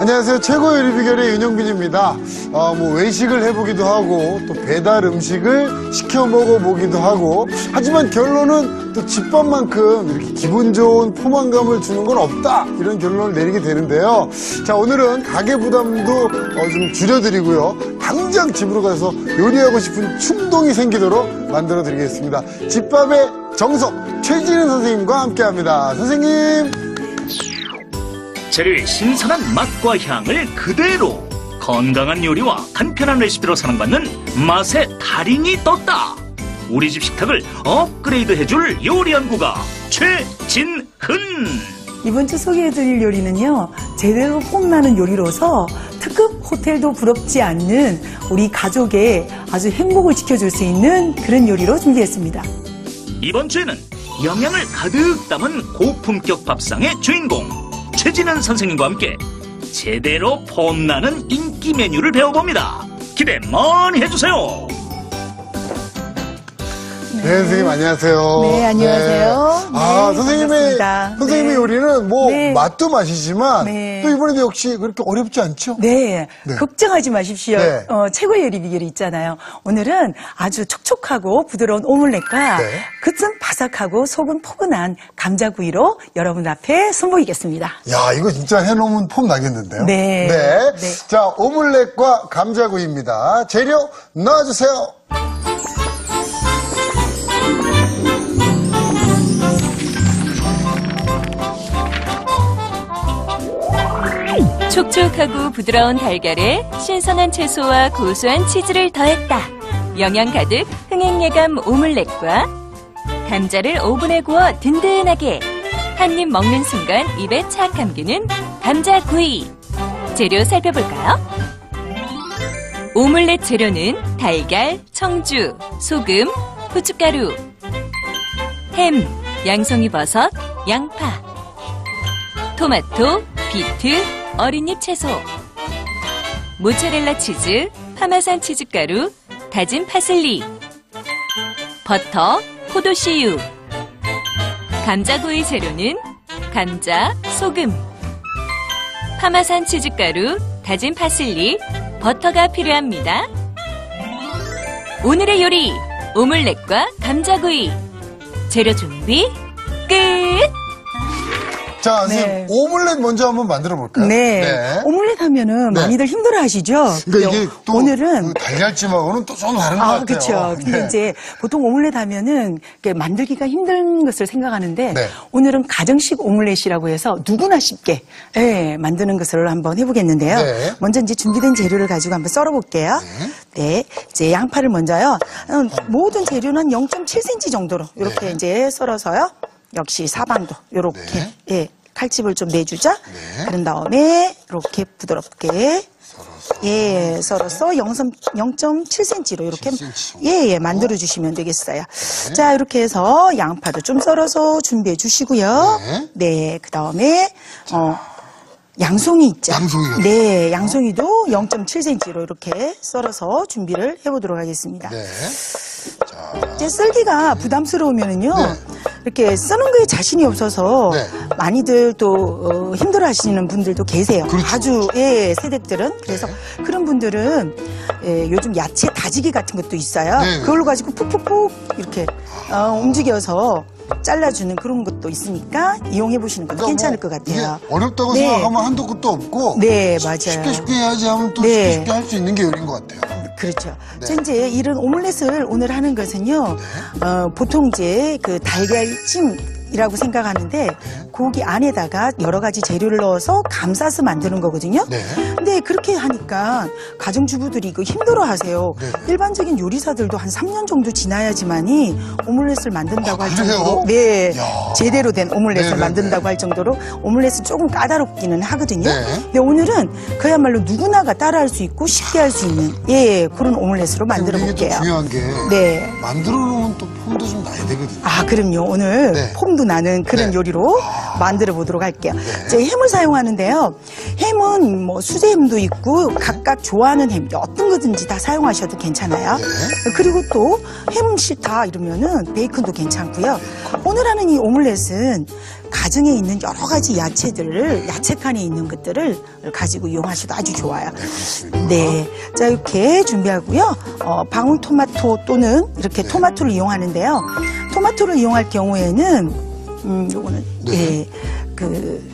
안녕하세요. 최고 요리 비결의 윤영빈입니다. 뭐 외식을 해보기도 하고 또 배달 음식을 시켜 먹어보기도 하고 하지만 결론은 또 집밥만큼 이렇게 기분 좋은 포만감을 주는 건 없다 이런 결론을 내리게 되는데요. 자, 오늘은 가게 부담도 좀 줄여드리고요. 당장 집으로 가서 요리하고 싶은 충동이 생기도록 만들어 드리겠습니다. 집밥의 정석 최진은 선생님과 함께합니다. 선생님. 재료의 신선한 맛과 향을 그대로 건강한 요리와 간편한 레시피로 사랑받는 맛의 달인이 떴다. 우리 집 식탁을 업그레이드 해줄 요리 연구가 최진흔. 이번 주 소개해드릴 요리는요, 제대로 폼나는 요리로서 특급 호텔도 부럽지 않는 우리 가족의 아주 행복을 지켜줄 수 있는 그런 요리로 준비했습니다. 이번 주에는 영양을 가득 담은 고품격 밥상의 주인공 최진흔 선생님과 함께 제대로 폼나는 인기 메뉴를 배워봅니다. 기대 많이 해주세요. 네, 선생님 안녕하세요. 네, 안녕하세요. 네, 선생님의 네. 요리는 뭐 네. 맛도 맛이지만 네. 또 이번에도 역시 그렇게 어렵지 않죠? 네, 네. 걱정하지 마십시오. 네. 최고의 요리 비결이 있잖아요. 오늘은 아주 촉촉하고 부드러운 오믈렛과 네. 겉은 바삭하고 속은 포근한 감자구이로 여러분 앞에 선보이겠습니다. 야, 이거 진짜 해놓으면 폼 나겠는데요? 네. 네. 네. 자, 오믈렛과 감자구이입니다. 재료 넣어주세요. 촉촉하고 부드러운 달걀에 신선한 채소와 고소한 치즈를 더했다. 영양 가득 흥행예감 오믈렛과 감자를 오븐에 구워 든든하게 한 입 먹는 순간 입에 착 감기는 감자구이. 재료 살펴볼까요? 오믈렛 재료는 달걀, 청주, 소금, 후춧가루, 햄, 양송이버섯, 양파, 토마토, 비트, 어린잎 채소, 모짜렐라 치즈, 파마산 치즈가루, 다진 파슬리, 버터, 포도씨유. 감자구이 재료는 감자, 소금, 파마산 치즈가루, 다진 파슬리, 버터가 필요합니다. 오늘의 요리, 오믈렛과 감자구이. 재료 준비 끝! 자, 선생님, 네. 오믈렛 먼저 한번 만들어 볼까요? 네. 오믈렛 하면은 네. 많이들 힘들어 하시죠? 그러니까 이게 또 오늘은 그 달걀찜하고는 또 좀 다른 것 같아요. 그렇죠. 근데 네. 이제 보통 오믈렛 하면은 이렇게 만들기가 힘든 것을 생각하는데 네. 오늘은 가정식 오믈렛이라고 해서 누구나 쉽게 만드는 것을 한번 해보겠는데요. 네. 먼저 이제 준비된 재료를 가지고 한번 썰어볼게요. 네. 이제 양파를 먼저요. 모든 재료는 0.7cm 정도로 이렇게 이제 썰어서요. 역시 사방도 이렇게 네. 칼집을 좀 내주죠. 네. 그런 다음에 이렇게 부드럽게 썰어서 0.7cm로 이렇게 7cm. 만들어주시면 되겠어요. 자, 이렇게 해서 양파도 좀 썰어서 준비해 주시고요. 네, 그 다음에 양송이 있죠. 양송이요? 네, 양송이도 0.7cm로 이렇게 썰어서 준비를 해보도록 하겠습니다. 네. 이제 썰기가 부담스러우면은요. 이렇게 써는 거에 자신이 없어서 네. 많이들 또 힘들어 하시는 분들도 계세요. 그렇죠. 아주 세대들은. 그래서 그런 분들은 요즘 야채 다지기 같은 것도 있어요. 네. 그걸로 가지고 푹푹푹 이렇게 움직여서 잘라주는 그런 것도 있으니까 이용해 보시는 것도 괜찮을 것 같아요. 이게 어렵다고 네. 생각하면 한도 끝도 없고 네, 맞아요. 쉽게 해야지 하면 또 네. 쉽게 할 수 있는 게 요리인 것 같아요. 그렇죠. 네. 저 이제 이런 오믈렛을 오늘 하는 것은요, 보통 이제 그 달걀찜이라고 생각하는데, 고기 안에다가 여러 가지 재료를 넣어서 감싸서 만드는 거거든요. 네. 근데 그렇게 하니까 가정주부들이 이거 힘들어 하세요. 네. 일반적인 요리사들도 한 3년 정도 지나야지만이 오믈렛을 만든다고 할 그래요? 정도로, 네, 야. 제대로 된 오믈렛을 네네네. 만든다고 할 정도로 오믈렛은 조금 까다롭기는 하거든요. 네. 근데 오늘은 그야말로 누구나가 따라할 수 있고 쉽게 할 수 있는 그런 오믈렛으로 만들어 이게 또 볼게요. 중요한 게 네. 만들어 놓으면 또 폼도 좀 나야 되거든요. 아, 그럼요. 오늘 네. 폼도 향도 나는 그런 네. 요리로 만들어 보도록 할게요. 저희 햄을 사용하는데요. 햄은 뭐 수제햄도 있고 각각 좋아하는 햄 어떤 거든지 다 사용하셔도 괜찮아요. 그리고 또 햄 싫다 이러면은 베이컨도 괜찮고요. 오늘 하는 이 오믈렛은 가정에 있는 여러 가지 야채들을 야채칸에 있는 것들을 가지고 이용하셔도 아주 좋아요. 네, 자 이렇게 준비하고요. 방울토마토 또는 이렇게 토마토를 이용하는데요. 토마토를 이용할 경우에는 요거는 예, 그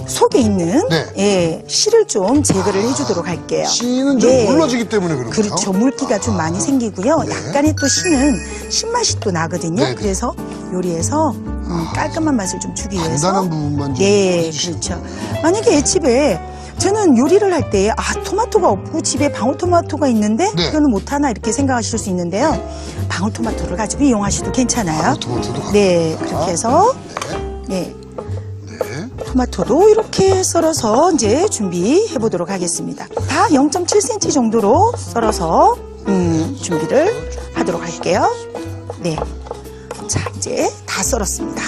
속에 있는 네. 예, 씨를 좀 제거를 해주도록 할게요. 씨는 좀 물러지기 때문에 그런가요? 그렇죠. 물기가 좀 많이 생기고요. 약간의 또 씨는 신맛이 또 나거든요. 네네. 그래서 요리에서 깔끔한 맛을 좀 주기 위해서 간단한 부분만 좀 네, 해주시는 그렇죠. 만약에 집에 저는 요리를 할 때 토마토가 없고 집에 방울토마토가 있는데 네. 이거는 못하나 이렇게 생각하실 수 있는데요. 방울토마토를 가지고 이용하셔도 괜찮아요. 방울토마토도 가능합니다. 네, 그렇게 해서 네. 토마토도 이렇게 썰어서 이제 준비해 보도록 하겠습니다. 다 0.7cm 정도로 썰어서 준비를 하도록 할게요. 네. 자, 이제 다 썰었습니다.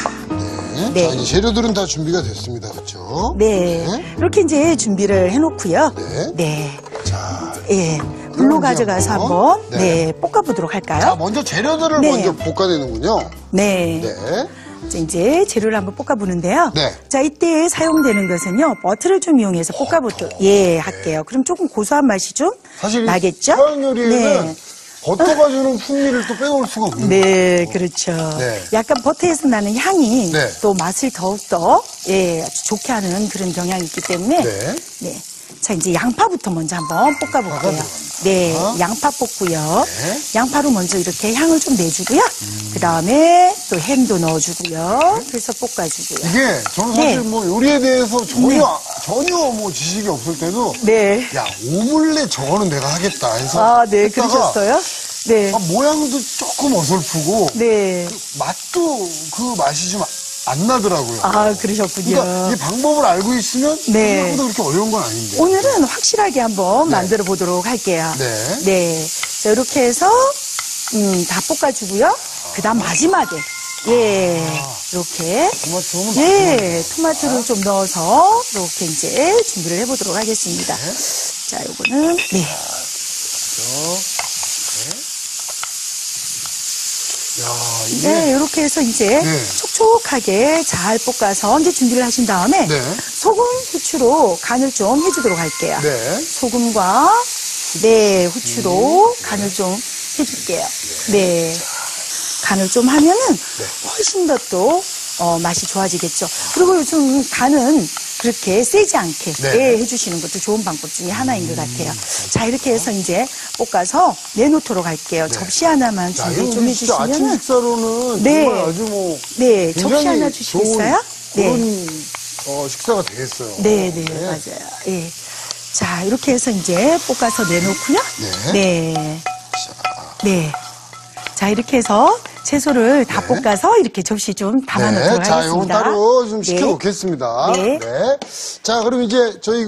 네. 자, 이제 재료들은 다 준비가 됐습니다. 그렇죠? 네. 이렇게 이제 준비를 해놓고요. 네. 네. 자, 예. 불로 가져가서 한번 네. 네, 볶아보도록 자, 할까요? 먼저 재료들을 네. 먼저 볶아내는군요. 네. 네. 자, 이제 재료를 한번 볶아보는데요. 네. 자, 이때 사용되는 것은요, 버터를 좀 이용해서 볶아보도록, 할게요. 그럼 조금 고소한 맛이 좀 사실 나겠죠? 서양 요리에는 네. 버터가 주는 풍미를 또 빼놓을 수가 없는 네, 그렇죠. 네. 약간 버터에서 나는 향이 네. 또 맛을 더욱더, 아주 좋게 하는 그런 경향이 있기 때문에, 네. 네. 자, 이제 양파부터 먼저 한번 볶아볼게요. 들어갑니다. 네, 양파 볶고요. 네. 양파로 먼저 이렇게 향을 좀 내주고요. 그 다음에 또 햄도 넣어주고요. 그래서 볶아주고요. 이게 저는 사실 네. 뭐 요리에 대해서 전혀 뭐 지식이 없을 때도 네. 야, 오믈렛 저거는 내가 하겠다 해서 네, 했다가 그러셨어요? 네. 모양도 조금 어설프고 네. 맛도 그 맛이 좀 안 나더라고요. 그러셨군요. 그러니까 이 방법을 알고 있으면 네. 생각보다 그렇게 어려운 건 아닌데. 오늘은 확실하게 한번 만들어 보도록 할게요. 네. 네. 자, 이렇게 해서, 다 볶아주고요. 그 다음 마지막에, 이렇게. 토마토는 토마토를 좀 넣어서, 이렇게 이제 준비를 해보도록 하겠습니다. 자, 요거는, 네. 야, 이게 네, 이렇게 해서 이제 네. 촉촉하게 잘 볶아서 이제 준비를 하신 다음에 네. 소금, 후추로 간을 좀 해주도록 할게요. 네. 소금과 후추로 간을 좀 해줄게요. 네. 간을 좀 하면은 훨씬 더 또 맛이 좋아지겠죠. 그리고 요즘 간은 그렇게 세지 않게 네. 해주시는 것도 좋은 방법 중에 하나인 것 같아요. 자, 이렇게 해서 이제 볶아서 내놓도록 할게요. 접시 하나만 자, 준비 이거 좀 진짜 아침 해주시면은. 식사로는 네. 정말 아주 뭐 네, 접시 굉장히 하나 주시겠어요? 좋은 그런 식사가 되겠어요. 네, 맞아요. 예. 자, 이렇게 해서 이제 볶아서 내놓고요. 네. 네. 자, 이렇게 해서 채소를 다 볶아서 이렇게 접시 좀 담아놓도록 자, 하겠습니다. 이건 따로 좀 네. 시켜놓겠습니다. 네. 자, 그럼 이제 저희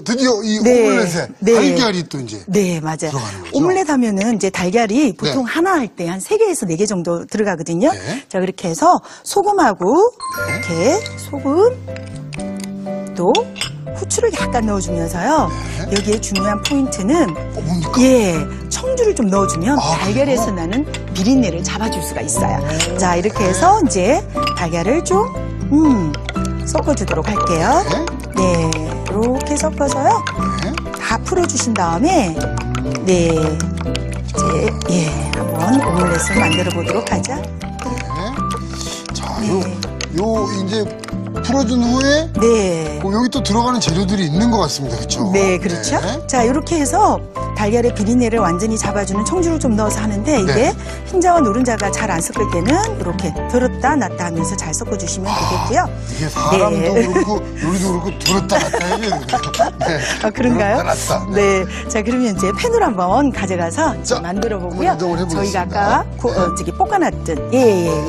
드디어 이 네. 오믈렛에 네. 달걀이 또 이제 네, 맞아요. 들어가는 거죠? 오믈렛 하면은 이제 달걀이 보통 네. 하나 할 때 한 3개에서 4개 정도 들어가거든요. 네. 자, 그렇게 해서 소금하고 이렇게 소금 또 후추를 약간 넣어주면서요. 여기에 중요한 포인트는 뭡니까? 청주를 좀 넣어주면 달걀에서 그래요? 나는 비린내를 잡아줄 수가 있어요. 자, 이렇게 해서 이제 달걀을 좀 섞어주도록 할게요. 네, 이렇게 섞어서요. 다 풀어주신 다음에 이제 한번 오믈렛을 만들어 보도록 하죠. 자, 요 이제 풀어준 후에 네. 여기 또 들어가는 재료들이 있는 것 같습니다. 그렇죠? 네, 그렇죠. 자, 이렇게 해서 달걀의 비린내를 완전히 잡아주는 청주를 좀 넣어서 하는데 이게 흰자와 노른자가 잘 안 섞을 때는 이렇게 들었다 놨다 하면서 잘 섞어주시면 되겠고요. 이게 사람도 네. 그렇고 요리도 그렇고 들었다 놨다 해야 되는데. 네. 그런가요? 들었다 놨다. 네. 자, 그러면 이제 팬으로 한번 가져가서 이제 자, 만들어 보고요. 한번 이동을 저희가 해보겠습니다. 아까 저기 볶아놨던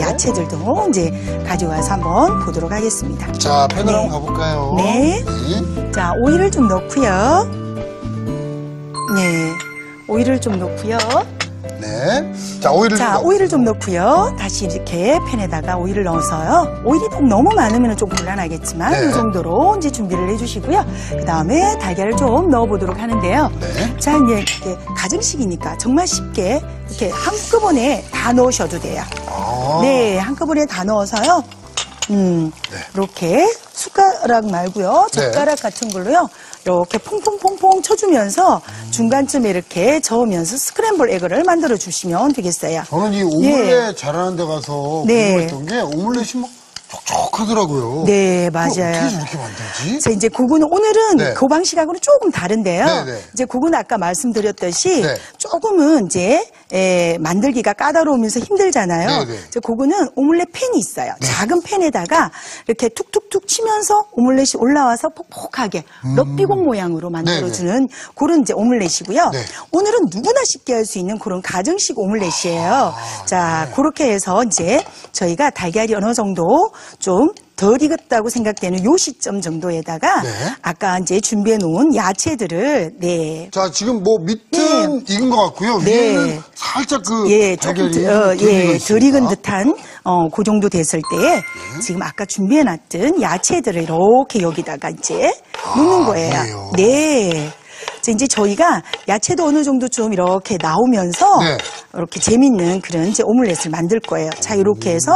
야채들도 이제 가져와서 한번 보도록 하겠습니다. 자, 팬으로 네. 한번 가볼까요? 네. 자, 오일을 좀 넣고요. 네. 오일을 좀 넣고요. 네. 자, 오일을 좀 자, 넣고. 오일을 좀 넣고요. 다시 이렇게 팬에다가 오일을 넣어서요. 오일이 너무 많으면 좀 곤란하겠지만 네. 이 정도로 이제 준비를 해주시고요. 그 다음에 달걀을 좀 넣어보도록 하는데요. 네. 자, 이제 이렇게 가정식이니까 정말 쉽게 이렇게 한꺼번에 다 넣으셔도 돼요. 아. 네, 한꺼번에 다 넣어서요. 이렇게 숟가락 말고요. 젓가락 같은 걸로요. 이렇게 퐁퐁퐁퐁 쳐주면서 중간쯤에 이렇게 저으면서 스크램블 에그를 만들어 주시면 되겠어요. 저는 이 오믈렛 잘하는 데 가서 네. 궁금했던 게 오믈렛이 막 촉촉하더라고요. 네, 그걸 맞아요. 어떻게 저렇게 만들지? 그래서 이제 그거는 오늘은 네. 그 방식하고는 조금 다른데요. 네, 네. 이제 그거는 아까 말씀드렸듯이 네. 조금은 이제 만들기가 까다로우면서 힘들잖아요. 네, 네. 이제 그거는 오믈렛 팬이 있어요. 작은 팬에다가 이렇게 툭툭툭 치면서 오믈렛이 올라와서 퍽퍽하게 럭비공 모양으로 만들어주는 그런 이제 오믈렛이고요. 네. 오늘은 누구나 쉽게 할 수 있는 그런 가정식 오믈렛이에요. 자, 그렇게 해서 이제 저희가 달걀이 어느 정도 좀 덜 익었다고 생각되는 요 시점 정도에다가 네. 아까 이제 준비해 놓은 야채들을 자, 지금 뭐 밑은 익은 것 같고요. 네. 위에는 살짝 그 예, 조금 달걀이 덜 익은 듯한 그 정도 됐을 때에 지금 아까 준비해 놨던 야채들을 이렇게 여기다가 이제 넣는 거예요. 그래요? 네. 자, 이제 저희가 야채도 어느 정도 좀 이렇게 나오면서 네. 이렇게 재밌는 그런 이제 오믈렛을 만들 거예요. 자, 이렇게 해서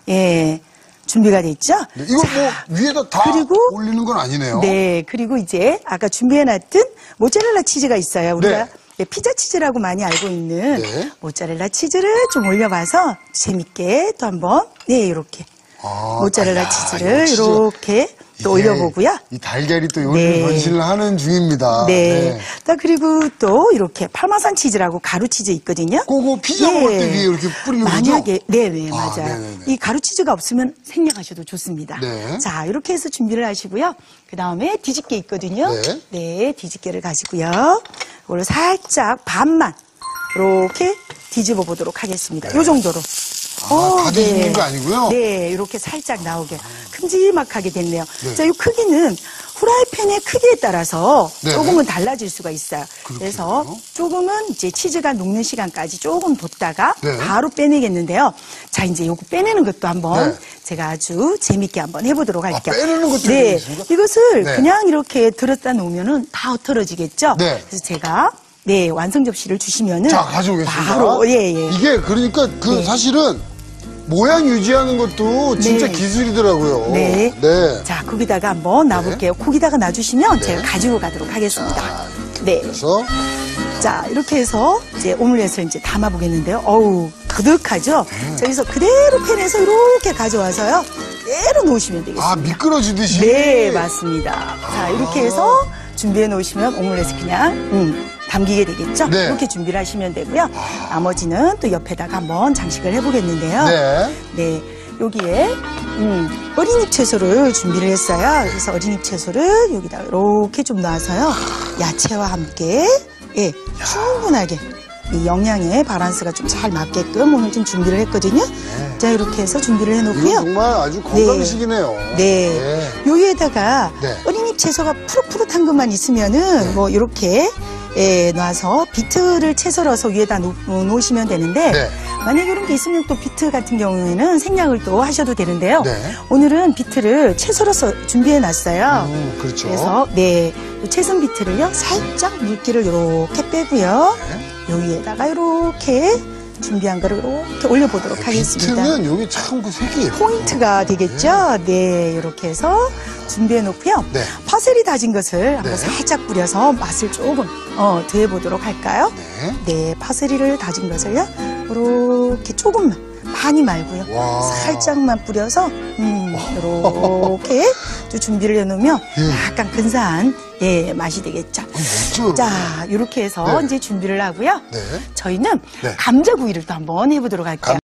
예. 준비가 됐죠? 네, 이거 자, 뭐 위에다 다 그리고 올리는 건 아니네요. 네, 그리고 이제 아까 준비해놨던 모짜렐라 치즈가 있어요. 우리가 네. 네, 피자 치즈라고 많이 알고 있는 네. 모짜렐라 치즈를 좀 올려봐서 재밌게 또 한번 이렇게 모짜렐라 야, 치즈를 이거 진짜 이렇게 또 이게 올려보고요. 이 달걀이 또 요리 네. 변신을 하는 중입니다. 네. 또 그리고 또 이렇게 파마산 치즈라고 가루 치즈 있거든요. 그거 피자 먹을 때 위에 이렇게 뿌리는 거죠? 만약에 네네 아, 맞아요. 네네네. 이 가루 치즈가 없으면 생략하셔도 좋습니다. 네. 자 이렇게 해서 준비를 하시고요. 그 다음에 뒤집개 있거든요. 네. 네, 뒤집개를 가지고요. 이걸 살짝 반만 이렇게 뒤집어 보도록 하겠습니다. 이 정도로. 다 뒤집는 거 아니고요? 네, 이렇게 살짝 나오게 큼지막하게 됐네요. 네. 자, 이 크기는 후라이팬의 크기에 따라서 네. 조금은 달라질 수가 있어요. 그래서 조금은 이제 치즈가 녹는 시간까지 조금 뒀다가 네. 바로 빼내겠는데요. 자, 이제 요거 빼내는 것도 한번 네. 제가 아주 재밌게 한번 해보도록 할게요. 빼내는 것도 네, 재밌습니까? 이것을 네. 그냥 이렇게 들었다 놓으면은 다 흩어지겠죠. 네. 그래서 제가 완성 접시를 주시면은 자, 가져오겠습니다. 바로 이게 그러니까 그 사실은 모양 유지하는 것도 진짜 네. 기술이더라고요. 네. 네. 자, 거기다가 한번 놔볼게요. 거기다가 놔주시면 제가 가지고 가도록 하겠습니다. 네. 그래서 자, 이렇게 해서 이제 오믈렛을 이제 담아보겠는데요. 어우, 그득하죠? 자, 그래서 그대로 팬에서 이렇게 가져와서요. 그대로 놓으시면 되겠습니다. 미끄러지듯이. 네, 맞습니다. 자, 이렇게 해서 준비해 놓으시면 오믈렛을 그냥, 담기게 되겠죠? 네. 이렇게 준비를 하시면 되고요. 나머지는 또 옆에다가 한번 장식을 해보겠는데요. 네. 네, 여기에 어린잎 채소를 준비를 했어요. 그래서 어린잎 채소를 여기다 이렇게 좀 놔서요. 야채와 함께 충분하게 이 영양의 밸런스가 좀 잘 맞게끔 오늘 좀 준비를 했거든요. 자, 이렇게 해서 준비를 이거 해놓고요. 정말 아주 건강식이네요. 네. 요위에다가 네. 어린잎 채소가 푸릇푸릇한 것만 있으면은 뭐 이렇게 놔서 비트를 채 썰어서 위에다 놓으시면 되는데 네. 만약에 이런 게 있으면 또 비트 같은 경우에는 생략을 또 하셔도 되는데요. 네. 오늘은 비트를 채 썰어서 준비해 놨어요. 그렇죠. 그래서 이 채선 비트를요 살짝 물기를 이렇게 빼고요. 요 위에다가 이렇게 준비한 거를 이렇게 올려보도록 하겠습니다. 비트는 여기 참 그 색이 포인트가 되겠죠? 네, 이렇게 해서 준비해 놓고요. 네. 파슬리 다진 것을 한번 네. 살짝 뿌려서 맛을 조금 더해보도록 할까요? 네. 파슬리를 다진 것을요. 이렇게 조금만, 많이 말고요. 와. 살짝만 뿌려서 이렇게 또 준비를 해놓으면 약간 근사한 맛이 되겠죠. 멋져요. 자, 이렇게 해서 네. 이제 준비를 하고요. 네. 저희는 네. 감자구이를 또 한번 해보도록 할게요.